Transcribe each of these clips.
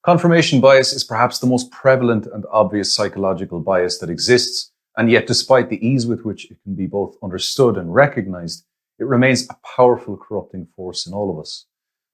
Confirmation bias is perhaps the most prevalent and obvious psychological bias that exists, and yet despite the ease with which it can be both understood and recognized, it remains a powerful corrupting force in all of us.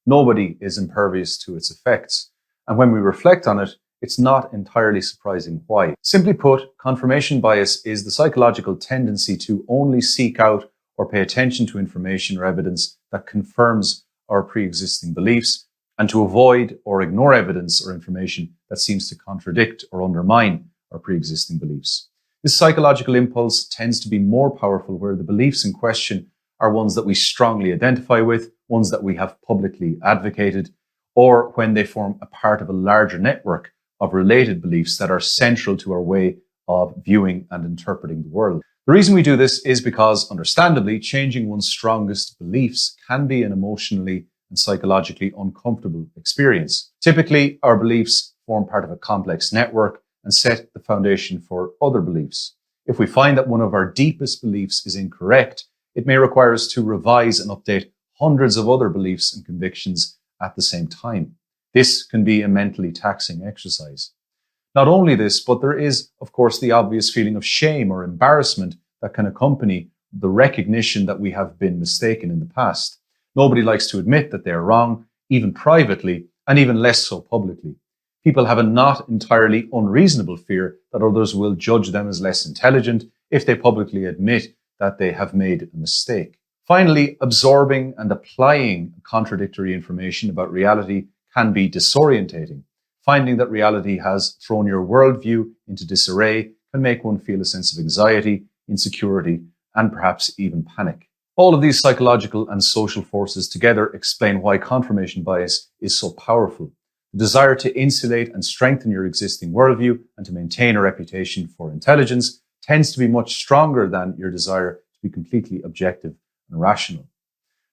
Nobody is impervious to its effects, and when we reflect on it, it's not entirely surprising why. Simply put, confirmation bias is the psychological tendency to only seek out or pay attention to information or evidence that confirms our pre-existing beliefs, and to avoid or ignore evidence or information that seems to contradict or undermine our pre-existing beliefs. This psychological impulse tends to be more powerful where the beliefs in question are ones that we strongly identify with, ones that we have publicly advocated, or when they form a part of a larger network of related beliefs that are central to our way of viewing and interpreting the world. The reason we do this is because, understandably, changing one's strongest beliefs can be an emotionally and psychologically uncomfortable experience. Typically, our beliefs form part of a complex network and set the foundation for other beliefs. If we find that one of our deepest beliefs is incorrect, it may require us to revise and update hundreds of other beliefs and convictions at the same time. This can be a mentally taxing exercise. Not only this, but there is, of course, the obvious feeling of shame or embarrassment that can accompany the recognition that we have been mistaken in the past. Nobody likes to admit that they are wrong, even privately, and even less so publicly. People have a not entirely unreasonable fear that others will judge them as less intelligent if they publicly admit that they have made a mistake. Finally, absorbing and applying contradictory information about reality can be disorientating. Finding that reality has thrown your worldview into disarray can make one feel a sense of anxiety, insecurity, and perhaps even panic. All of these psychological and social forces together explain why confirmation bias is so powerful. The desire to insulate and strengthen your existing worldview and to maintain a reputation for intelligence tends to be much stronger than your desire to be completely objective and rational.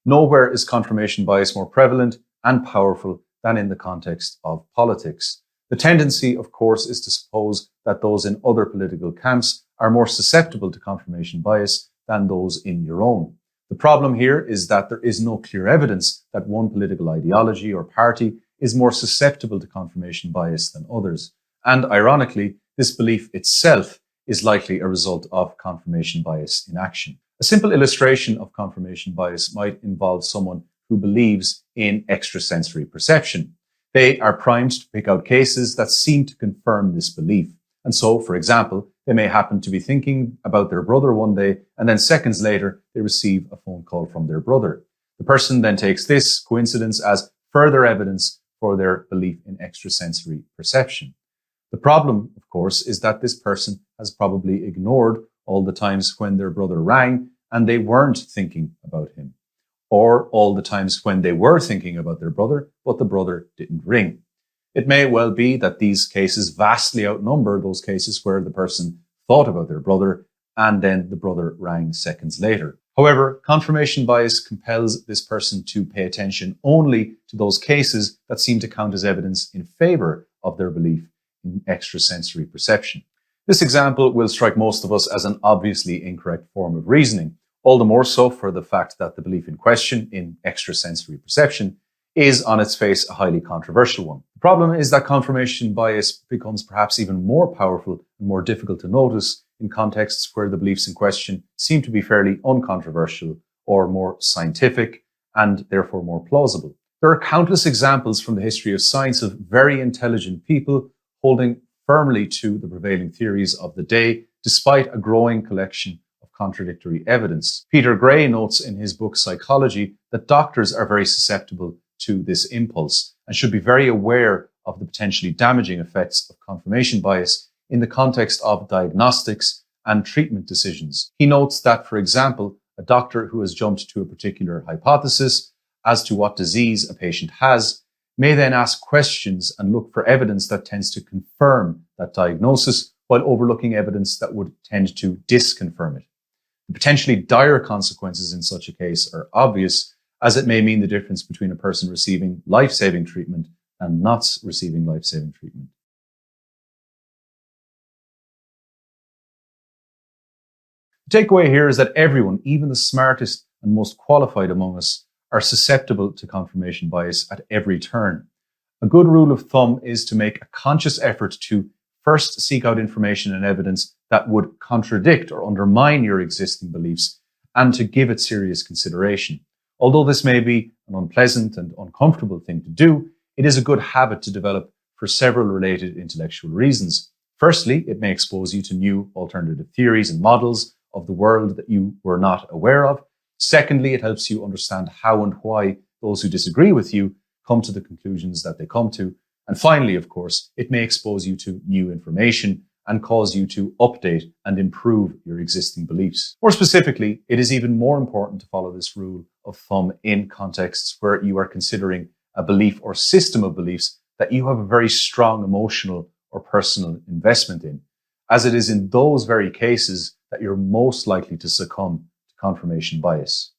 Nowhere is confirmation bias more prevalent and powerful than in the context of politics. The tendency, of course, is to suppose that those in other political camps are more susceptible to confirmation bias than those in your own. The problem here is that there is no clear evidence that one political ideology or party is more susceptible to confirmation bias than others. And ironically, this belief itself is likely a result of confirmation bias in action. A simple illustration of confirmation bias might involve someone who believes in extrasensory perception. They are primed to pick out cases that seem to confirm this belief. And so, for example, they may happen to be thinking about their brother one day, and then seconds later, they receive a phone call from their brother. The person then takes this coincidence as further evidence for their belief in extrasensory perception. The problem, of course, is that this person has probably ignored all the times when their brother rang and they weren't thinking about him, or all the times when they were thinking about their brother, but the brother didn't ring. It may well be that these cases vastly outnumber those cases where the person thought about their brother and then the brother rang seconds later. However, confirmation bias compels this person to pay attention only to those cases that seem to count as evidence in favor of their belief in extrasensory perception. This example will strike most of us as an obviously incorrect form of reasoning, all the more so for the fact that the belief in question in extrasensory perception is on its face a highly controversial one. The problem is that confirmation bias becomes perhaps even more powerful and more difficult to notice in contexts where the beliefs in question seem to be fairly uncontroversial or more scientific and therefore more plausible. There are countless examples from the history of science of very intelligent people holding firmly to the prevailing theories of the day, despite a growing collection of contradictory evidence. Peter Gray notes in his book Psychology that doctors are very susceptible to this impulse and should be very aware of the potentially damaging effects of confirmation bias in the context of diagnostics and treatment decisions. He notes that, for example, a doctor who has jumped to a particular hypothesis as to what disease a patient has may then ask questions and look for evidence that tends to confirm that diagnosis while overlooking evidence that would tend to disconfirm it. The potentially dire consequences in such a case are obvious, as it may mean the difference between a person receiving life-saving treatment and not receiving life-saving treatment. The takeaway here is that everyone, even the smartest and most qualified among us, are susceptible to confirmation bias at every turn. A good rule of thumb is to make a conscious effort to first seek out information and evidence that would contradict or undermine your existing beliefs and to give it serious consideration. Although this may be an unpleasant and uncomfortable thing to do, it is a good habit to develop for several related intellectual reasons. Firstly, it may expose you to new alternative theories and models of the world that you were not aware of. Secondly, it helps you understand how and why those who disagree with you come to the conclusions that they come to. And finally, of course, it may expose you to new information and cause you to update and improve your existing beliefs. More specifically, it is even more important to follow this rule of thumb in contexts where you are considering a belief or system of beliefs that you have a very strong emotional or personal investment in, as it is in those very cases that you're most likely to succumb to confirmation bias.